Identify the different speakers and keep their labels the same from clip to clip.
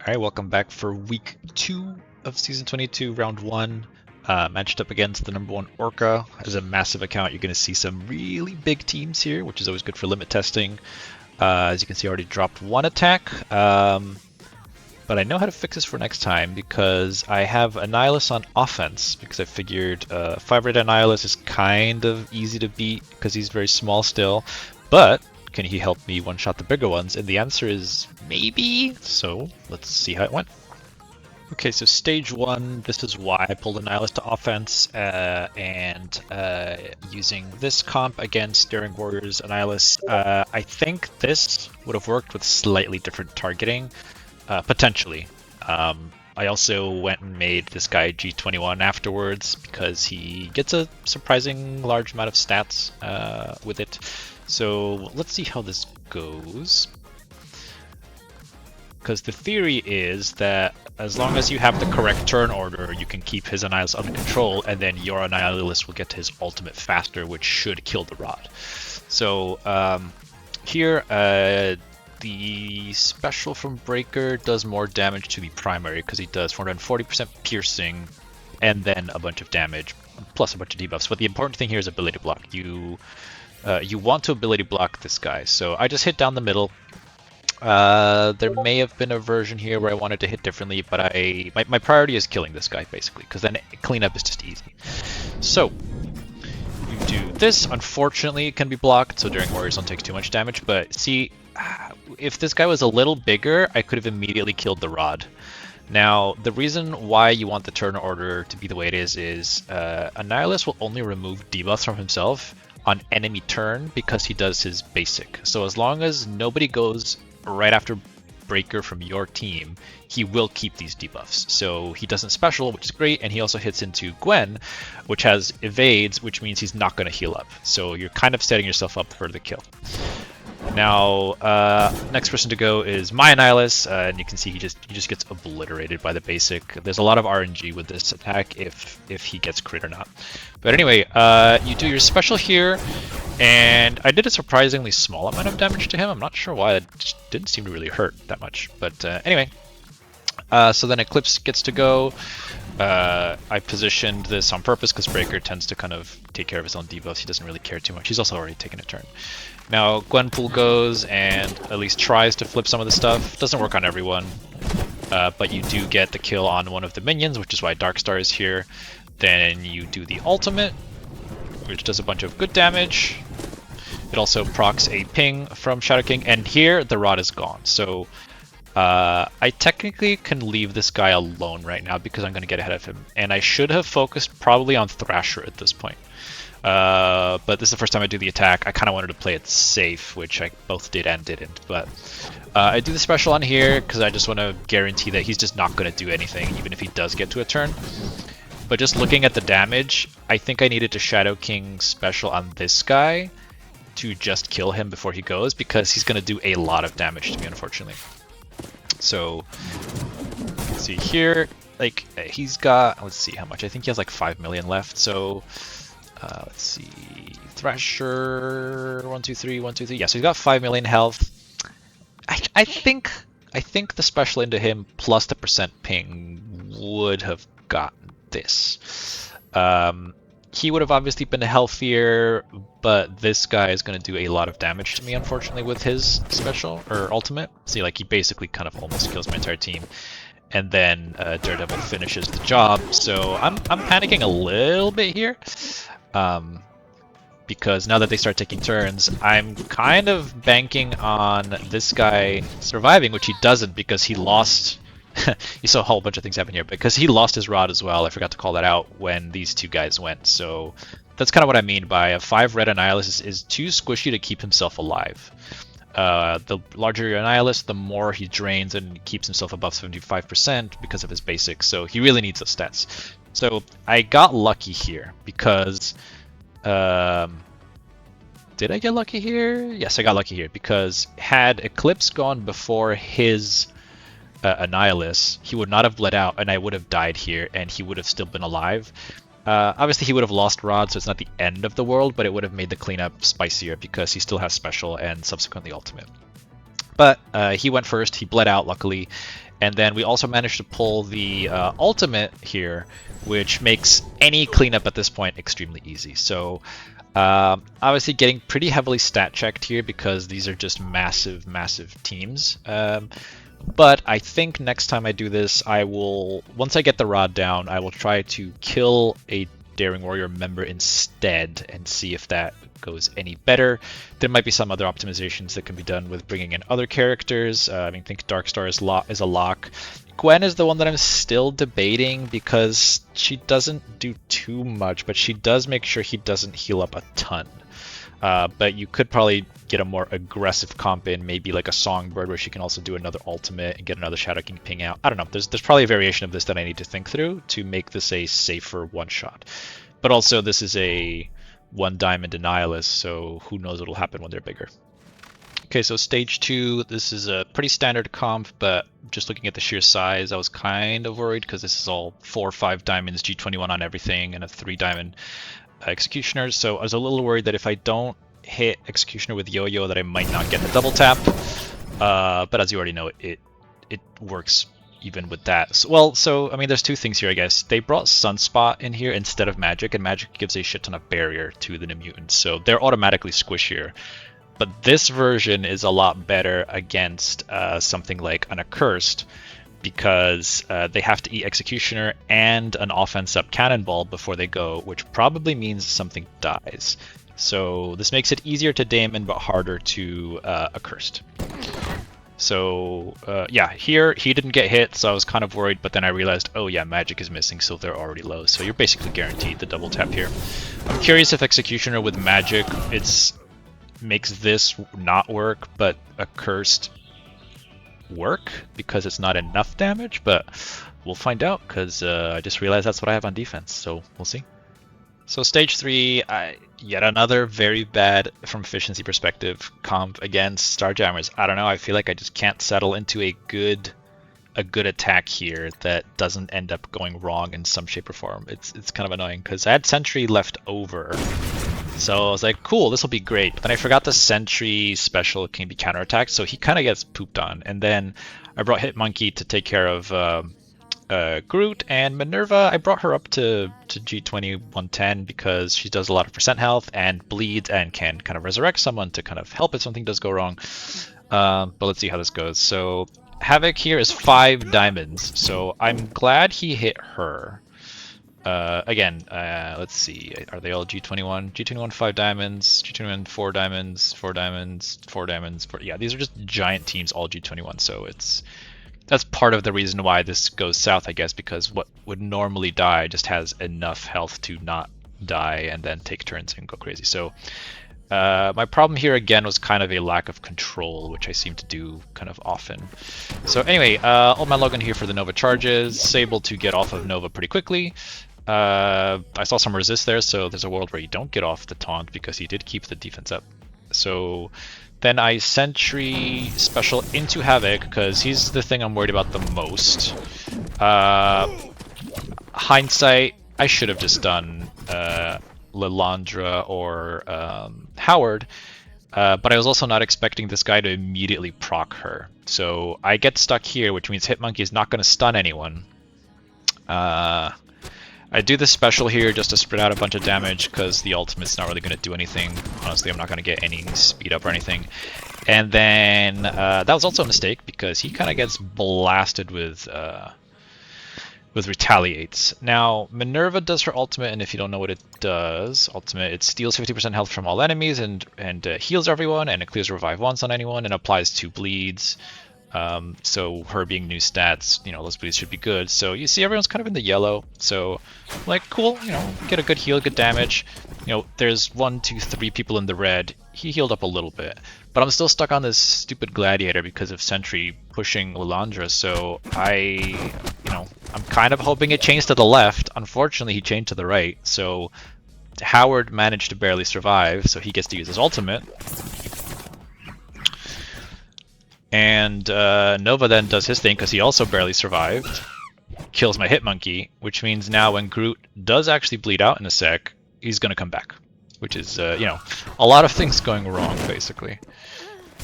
Speaker 1: Alright, welcome back for week 2 of season 22, round 1. Matched up against the number 1 Orca. As a massive account, you're going to see some really big teams here, which is always good for limit testing. As you can see, I already dropped 1 attack, but I know how to fix this for next time because I have Annihilus on offense, because I figured 5-red Annihilus is kind of easy to beat because he's very small still, but can he help me one-shot the bigger ones? And the answer is maybe, so let's see how it went. Okay, so stage 1, this is why I pulled Annihilus to offense, and using this comp against Daring Warriors Annihilus, I think this would have worked with slightly different targeting, potentially. I also went and made this guy G21 afterwards because he gets a surprising large amount of stats with it. So let's see how this goes. Because the theory is that as long as you have the correct turn order, you can keep his Annihilus under control, and then your Annihilus will get to his ultimate faster, which should kill the rod. So here, the special from Breaker does more damage to the primary because he does 440% piercing and then a bunch of damage, plus a bunch of debuffs. But the important thing here is ability block. You want to ability block this guy. So I just hit down the middle. There may have been a version here where I wanted to hit differently, but my priority is killing this guy basically, because then cleanup is just easy. So you do this. Unfortunately, it can be blocked, so Daring Warriors don't take too much damage. But see, if this guy was a little bigger, I could have immediately killed the rod. Now, the reason why you want the turn order to be the way it is Annihilus will only remove debuffs from himself on enemy turn because he does his basic. So as long as nobody goes right after Breaker from your team, he will keep these debuffs. So he doesn't special, which is great, and he also hits into Gwen, which has evades, which means he's not going to heal up. So you're kind of setting yourself up for the kill. Now, next person to go is my Annihilus, and you can see he just gets obliterated by the basic. There's a lot of RNG with this attack if he gets crit or not. But anyway, you do your special here, and I did a surprisingly small amount of damage to him. I'm not sure why, it just didn't seem to really hurt that much. But anyway, so then Eclipse gets to go. I positioned this on purpose because Breaker tends to kind of take care of his own debuffs. He doesn't really care too much. He's also already taken a turn. Now Gwenpool goes and at least tries to flip some of the stuff. Doesn't work on everyone, but you do get the kill on one of the minions, which is why Darkstar is here. Then you do the ultimate, which does a bunch of good damage. It also procs a ping from Shadow King, and here the rod is gone. So I technically can leave this guy alone right now because I'm going to get ahead of him. And I should have focused probably on Thrasher at this point. But this is the first time I do the attack. I kind of wanted to play it safe, which I both did and didn't. But I do the special on here because I just want to guarantee that he's just not going to do anything, even if he does get to a turn. But just looking at the damage, I think I needed to Shadow King special on this guy to just kill him before he goes, because he's going to do a lot of damage to me, unfortunately. So, let's see here, like, he's got, let's see how much, I think he has like 5 million left, so, let's see, Thrasher, 1, 2, 3, 1, 2, 3, yeah, so he's got 5 million health. I think the special into him plus the percent ping would have gotten this. He would have obviously been healthier, but this guy is going to do a lot of damage to me, unfortunately, with his special, or ultimate. See, like, he basically kind of almost kills my entire team. And then Daredevil finishes the job, so I'm panicking a little bit here. Because now that they start taking turns, I'm kind of banking on this guy surviving, which he doesn't because he lost... You saw a whole bunch of things happen here, because he lost his rod as well. I forgot to call that out when these two guys went. So that's kind of what I mean by a 5-red Annihilus is too squishy to keep himself alive. The larger your Annihilus, the more he drains and keeps himself above 75% because of his basics. So he really needs those stats. So I got lucky here because... did I get lucky here? Yes, I got lucky here because had Eclipse gone before his... Annihilus, he would not have bled out, and I would have died here, and he would have still been alive. Obviously, he would have lost Rod, so it's not the end of the world, but it would have made the cleanup spicier because he still has special and subsequently ultimate. But he went first, he bled out luckily, and then we also managed to pull the ultimate here, which makes any cleanup at this point extremely easy. So obviously getting pretty heavily stat checked here because these are just massive, massive teams. But I think next time I do this, I will, once I get the rod down, I will try to kill a Daring Warrior member instead and see if that goes any better. There might be some other optimizations that can be done with bringing in other characters. I mean, I think Darkstar is a lock. Gwen is the one that I'm still debating because she doesn't do too much, but she does make sure he doesn't heal up a ton. But you could probably get a more aggressive comp in, maybe like a Songbird where she can also do another ultimate and get another Shadow King ping out. I don't know. There's probably a variation of this that I need to think through to make this a safer one-shot. But also this is a 1 diamond Annihilus, so who knows what'll happen when they're bigger. Okay, so stage 2, this is a pretty standard comp, but just looking at the sheer size, I was kind of worried because this is all 4 or 5 diamonds, G21 on everything, and a 3 diamond Executioner. So I was a little worried that if I don't hit Executioner with Yo-Yo that I might not get the double tap. But as you already know, it works even with that. So I mean, there's two things here, I guess. They brought Sunspot in here instead of Magic, and Magic gives a shit ton of barrier to the new mutants, so they're automatically squishier. But this version is a lot better against something like an Accursed, because they have to eat Executioner and an offense up Cannonball before they go, which probably means something dies. So this makes it easier to Daemon, but harder to Accursed. So yeah, here he didn't get hit, so I was kind of worried, but then I realized, oh yeah, Magic is missing, so they're already low. So you're basically guaranteed the double tap here. I'm curious if Executioner with Magic makes this not work, but Accursed work because it's not enough damage, but we'll find out because I just realized that's what I have on defense, so we'll see. So stage 3, yet another very bad from efficiency perspective comp against Starjammers. I don't know, I feel like I just can't settle into a good attack here that doesn't end up going wrong in some shape or form. It's kind of annoying because I had Sentry left over, so I was like, cool, this will be great. But then I forgot the Sentry special can be counterattacked, so he kind of gets pooped on. And then I brought Hitmonkey to take care of Groot, and Minerva, I brought her up to G20 110 because she does a lot of percent health and bleeds and can kind of resurrect someone to kind of help if something does go wrong. But let's see how this goes. So Havoc here is 5 diamonds, so I'm glad he hit her. Again, let's see, are they all G21? G21 5 diamonds, G21 4 diamonds, 4 diamonds, 4 diamonds, 4, yeah, these are just giant teams, all G21, so that's part of the reason why this goes south, I guess, because what would normally die just has enough health to not die and then take turns and go crazy. So my problem here again was kind of a lack of control, which I seem to do kind of often. So anyway, all my Logan here for the Nova charges, able to get off of Nova pretty quickly. I saw some resist there, so there's a world where you don't get off the taunt because he did keep the defense up. So then I Sentry special into Havoc because he's the thing I'm worried about the most. Hindsight, I should have just done Lilandra or Howard, but I was also not expecting this guy to immediately proc her. So I get stuck here, which means Hitmonkey is not going to stun anyone. I do this special here just to spread out a bunch of damage because the ultimate's not really going to do anything. Honestly, I'm not going to get any speed up or anything. And then that was also a mistake because he kind of gets blasted with Retaliates. Now, Minerva does her ultimate, and if you don't know what it does, ultimate, it steals 50% health from all enemies and heals everyone, and it clears revive once on anyone, and applies 2 bleeds. So her being new stats, you know, those bleeds should be good. So you see everyone's kind of in the yellow. So like, cool, you know, get a good heal, good damage. You know, there's 1, 2, 3 people in the red. He healed up a little bit, but I'm still stuck on this stupid Gladiator because of Sentry pushing Lilandra. So I'm kind of hoping it changed to the left. Unfortunately, he changed to the right. So Howard managed to barely survive, so he gets to use his ultimate. And Nova then does his thing because he also barely survived. Kills my Hitmonkey, which means now when Groot does actually bleed out in a sec, he's going to come back. Which is, a lot of things going wrong, basically.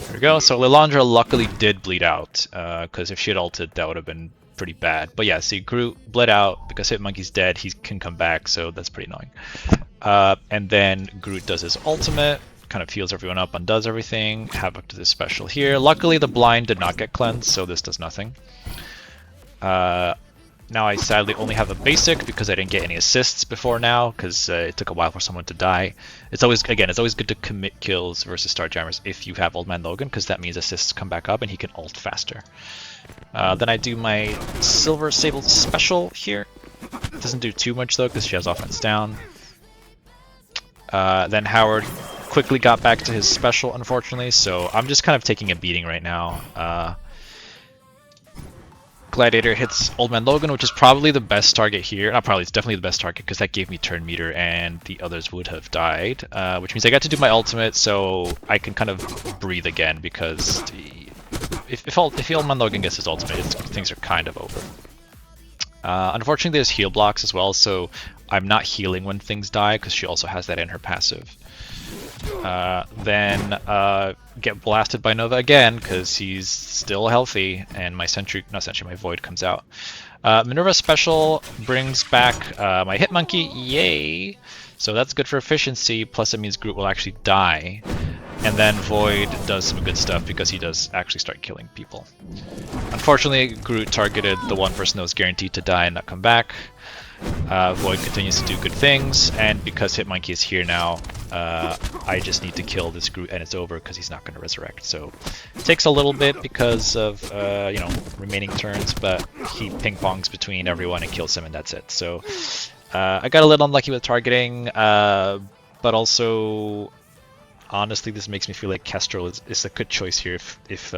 Speaker 1: There we go. So Lilandra luckily did bleed out, because if she had ulted, that would have been pretty bad. But yeah, see, Groot bled out because Hitmonkey's dead. He can come back, so that's pretty annoying. And then Groot does his ultimate, kind of heals everyone up, undoes everything. Havoc to this special here. Luckily, the blind did not get cleansed, so this does nothing. Now I sadly only have a basic because I didn't get any assists before now, because it took a while for someone to die. It's always good to commit kills versus Starjammers if you have Old Man Logan, because that means assists come back up and he can ult faster. Then I do my Silver Sable special here. Doesn't do too much though, because she has offense down. Then Howard quickly got back to his special, unfortunately, so I'm just kind of taking a beating right now. Gladiator hits Old Man Logan, which is probably the best target here. Not probably, it's definitely the best target because that gave me turn meter and the others would have died. Which means I got to do my ultimate, so I can kind of breathe again because if Old Man Logan gets his ultimate, things are kind of over. Unfortunately, there's heal blocks as well, so I'm not healing when things die because she also has that in her passive. Then get blasted by Nova again because he's still healthy, and my my Void comes out. Minerva special brings back my Hitmonkey, yay! So that's good for efficiency, plus it means Groot will actually die. And then Void does some good stuff because he does actually start killing people. Unfortunately, Groot targeted the one person that was guaranteed to die and not come back. Void continues to do good things, and because Hitmonkey is here now, I just need to kill this Groot and it's over because he's not going to resurrect. So it takes a little bit because of remaining turns, but he ping-pongs between everyone and kills him, and that's it. So I got a little unlucky with targeting, but also honestly this makes me feel like Kestrel is a good choice here if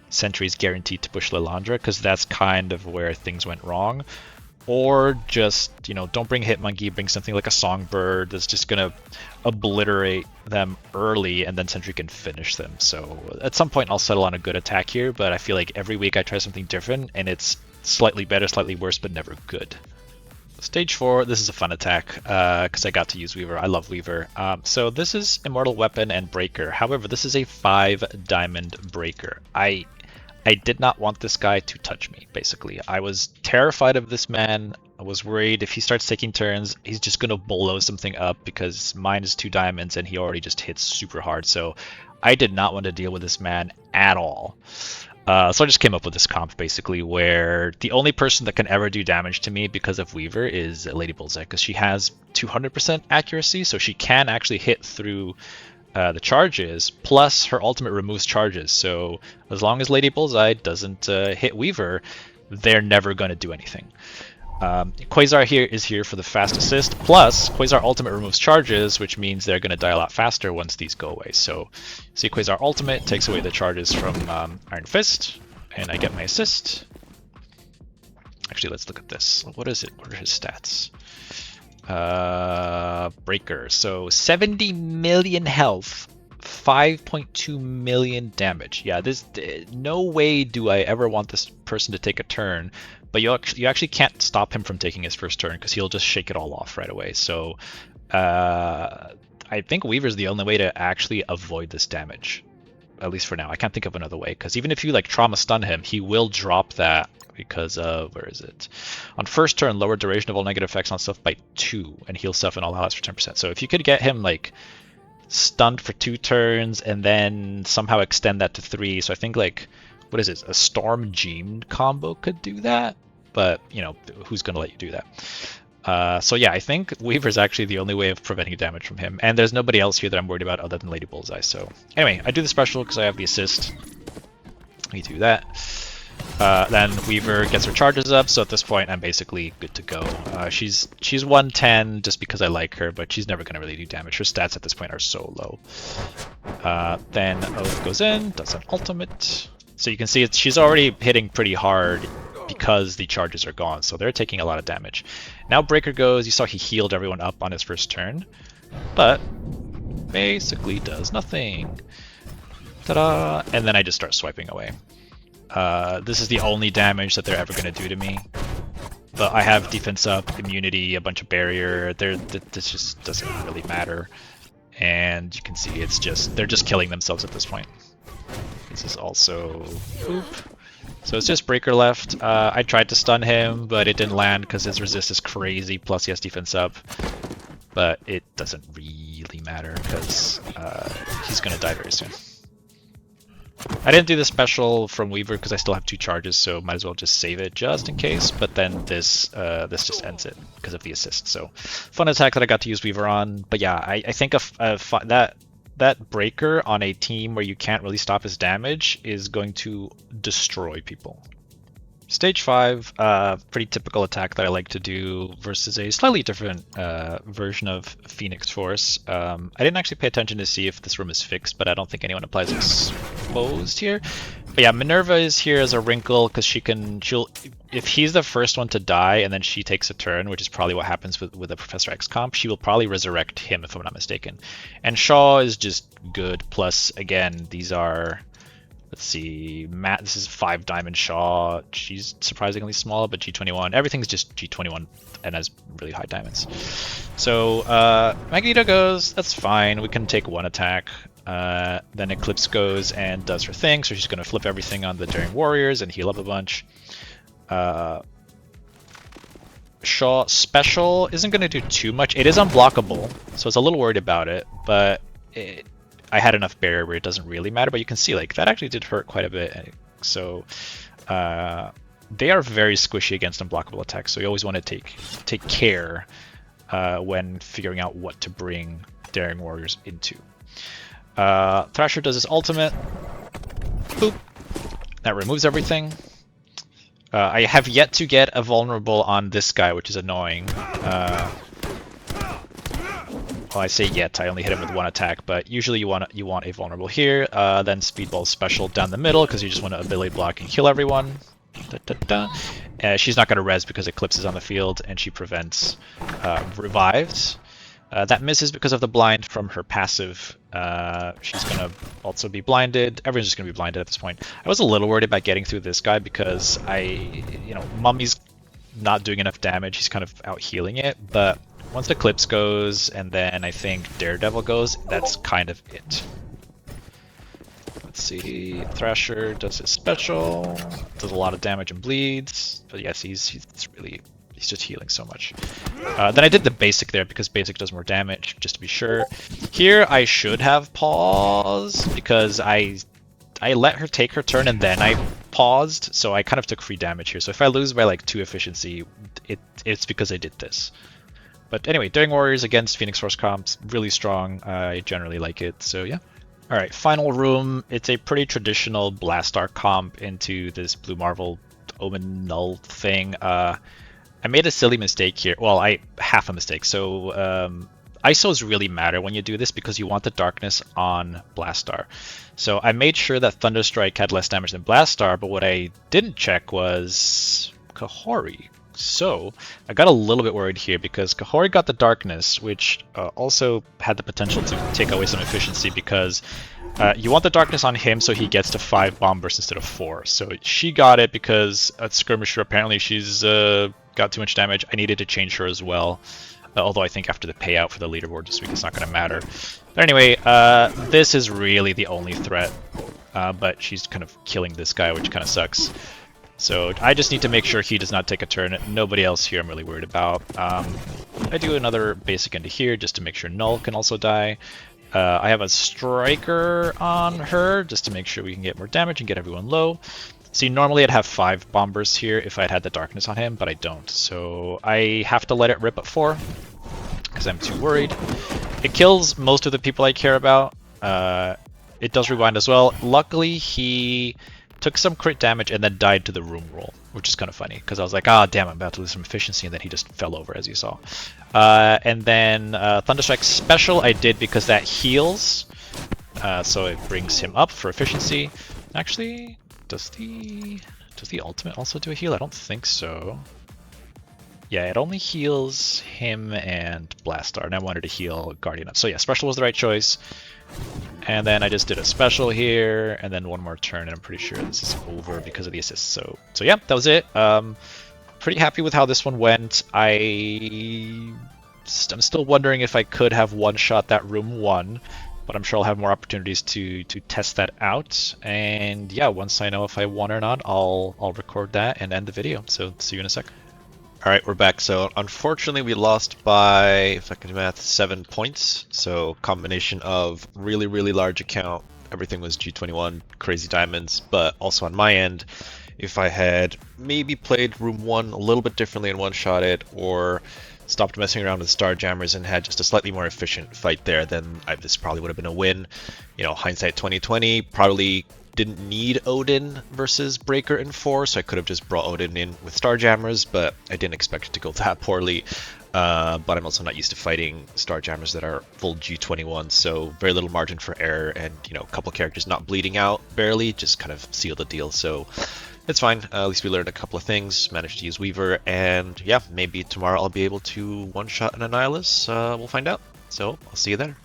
Speaker 1: Sentry is guaranteed to push Lilandra, because that's kind of where things went wrong. Or just, don't bring Hitmonkey, bring something like a Songbird that's just going to obliterate them early, and then Sentry can finish them. So at some point I'll settle on a good attack here, but I feel like every week I try something different, and it's slightly better, slightly worse, but never good. Stage 4, this is a fun attack, because I got to use Weaver. I love Weaver. So this is Immortal Weapon and Breaker. However, this is a 5-diamond Breaker. I did not want this guy to touch me, basically. I was terrified of this man. I was worried if he starts taking turns, he's just going to blow something up because mine is 2 diamonds and he already just hits super hard. So I did not want to deal with this man at all. So I just came up with this comp, basically, where the only person that can ever do damage to me because of Weaver is Lady Bullseye, because she has 200% accuracy, so she can actually hit through the charges, plus her ultimate removes charges. So as long as Lady Bullseye doesn't hit Weaver, they're never going to do anything. Quasar is here for the fast assist, plus Quasar ultimate removes charges, which means they're going to die a lot faster once these go away. So see, Quasar ultimate takes away the charges from Iron Fist, and I get my assist. Actually, let's look at this. What is it? What are his stats? Breaker. So 70 million health, 5.2 million damage. Yeah, no way do I ever want this person to take a turn, but you actually can't stop him from taking his first turn because he'll just shake it all off right away. So I think Weaver's the only way to actually avoid this damage, at least for now. I can't think of another way, because even if you trauma stun him, he will drop that because of, where is it? On first turn, lower duration of all negative effects on stuff by 2 and heal stuff and all allies for 10%. So if you could get him stunned for 2 turns and then somehow extend that to 3, so I think what is it? A Storm Gem combo could do that, but who's gonna let you do that? So yeah, I think Weaver's actually the only way of preventing damage from him, and there's nobody else here that I'm worried about other than Lady Bullseye. So anyway, I do the special because I have the assist. We do that. Then Weaver gets her charges up, so at this point I'm basically good to go. She's 110 just because I like her, but she's never going to really do damage. Her stats at this point are so low. Then Oath goes in, does an ultimate. So you can see she's already hitting pretty hard because the charges are gone, so they're taking a lot of damage. Now Breaker goes, you saw he healed everyone up on his first turn, but basically does nothing. Ta-da! And then I just start swiping away. This is the only damage that they're ever going to do to me. But I have defense up, immunity, a bunch of barrier. This just doesn't really matter. And you can see they're just killing themselves at this point. This is also boop. So it's just Breaker left. I tried to stun him, but it didn't land because his resist is crazy, plus he has defense up. But it doesn't really matter because he's going to die very soon. I didn't do the special from Weaver because I still have 2 charges, so might as well just save it just in case. But then this just ends it because of the assist. So fun attack that I got to use Weaver on. But yeah, I think that Breaker on a team where you can't really stop his damage is going to destroy people. Stage 5, pretty typical attack that I like to do versus a slightly different version of Phoenix Force. I didn't actually pay attention to see if this room is fixed, but I don't think anyone applies exposed here. But yeah, Minerva is here as a wrinkle because if he's the first one to die and then she takes a turn, which is probably what happens with a Professor X comp, she will probably resurrect him if I'm not mistaken. And Shaw is just good. Plus, again, these are... Let's see, this is 5 Diamond Shaw. She's surprisingly small, but G21. Everything's just G21 and has really high diamonds. So Magneto goes, that's fine. We can take 1 attack. Then Eclipse goes and does her thing. So she's going to flip everything on the Daring Warriors and heal up a bunch. Shaw special isn't going to do too much. It is unblockable, so I was a little worried about it, but I had enough barrier where it doesn't really matter, but you can see like that actually did hurt quite a bit. So they are very squishy against unblockable attacks, so you always want to take care when figuring out what to bring Daring Warriors into. Thrasher does his ultimate. Boop. That removes everything. I have yet to get a vulnerable on this guy, which is annoying. Well, I say yet, I only hit him with 1 attack, but usually you want a vulnerable here, then Speedball special down the middle, because you just want to ability block and kill everyone. She's not going to res because Eclipse is on the field, and she prevents revives. That misses because of the blind from her passive. She's going to also be blinded. Everyone's just going to be blinded at this point. I was a little worried about getting through this guy because Mummy's not doing enough damage. He's kind of out healing it, but once Eclipse goes, and then I think Daredevil goes, that's kind of it. Let's see, Thrasher does his special, does a lot of damage and bleeds, but yes, he's just healing so much. Then I did the basic there because basic does more damage, just to be sure. Here I should have paused because I let her take her turn and then I paused, so I kind of took free damage here. So if I lose by like 2 efficiency, it's because I did this. But anyway, Daring Warriors against Phoenix Force comps, really strong. I generally like it, so yeah. Alright, final room. It's a pretty traditional Blastar comp into this Blue Marvel Omen Null thing. I made a silly mistake here. Well, half a mistake. So ISOs really matter when you do this because you want the darkness on Blastar. So I made sure that Thunderstrike had less damage than Blastar, but what I didn't check was Kahori. So I got a little bit worried here because Kahori got the darkness, which also had the potential to take away some efficiency because you want the darkness on him so he gets to 5 bomb bursts instead of 4. So she got it because at Skirmisher apparently she's got too much damage. I needed to change her as well, although I think after the payout for the leaderboard this week it's not going to matter. But anyway, this is really the only threat, but she's kind of killing this guy, which kind of sucks. So I just need to make sure he does not take a turn. Nobody else here I'm really worried about. I do another basic into here just to make sure Null can also die. I have a Striker on her just to make sure we can get more damage and get everyone low. See, normally I'd have 5 bombers here if I'd had the darkness on him, but I don't. So I have to let it rip at 4 because I'm too worried. It kills most of the people I care about. It does rewind as well. Luckily, he took some crit damage and then died to the room roll, which is kind of funny because I was like, ah, damn, I'm about to lose some efficiency, and then he just fell over, as you saw. And then Thunderstrike special I did because that heals, so it brings him up for efficiency. Actually, does the ultimate also do a heal? I don't think so. Yeah, it only heals him and Blastar, and I wanted to heal Guardian up. So yeah, special was the right choice. And then I just did a special here, and then one more turn, and I'm pretty sure this is over because of the assist. So yeah, that was it. Pretty happy with how this one went. I'm still wondering if I could have one-shot that room 1, But I'm sure I'll have more opportunities to test that out. And yeah, once I know if I won or not, I'll record that and end the video. So see you in a sec. All right, we're back. So unfortunately, we lost by, if I can do math, 7 points. So combination of really, really large account. Everything was G21, crazy diamonds. But also on my end, if I had maybe played room 1 a little bit differently and one-shot it, or stopped messing around with Star Jammers and had just a slightly more efficient fight there, then this probably would have been a win. You know, hindsight 2020, probably didn't need Odin versus Breaker in 4, so I could have just brought Odin in with Starjammers, but I didn't expect it to go that poorly. But I'm also not used to fighting Starjammers that are full G21, so very little margin for error, and you know, a couple characters not bleeding out barely just kind of sealed the deal. So it's fine. At least we learned a couple of things, managed to use Weaver, and yeah, maybe tomorrow I'll be able to one-shot an Annihilus. We'll find out. So I'll see you there.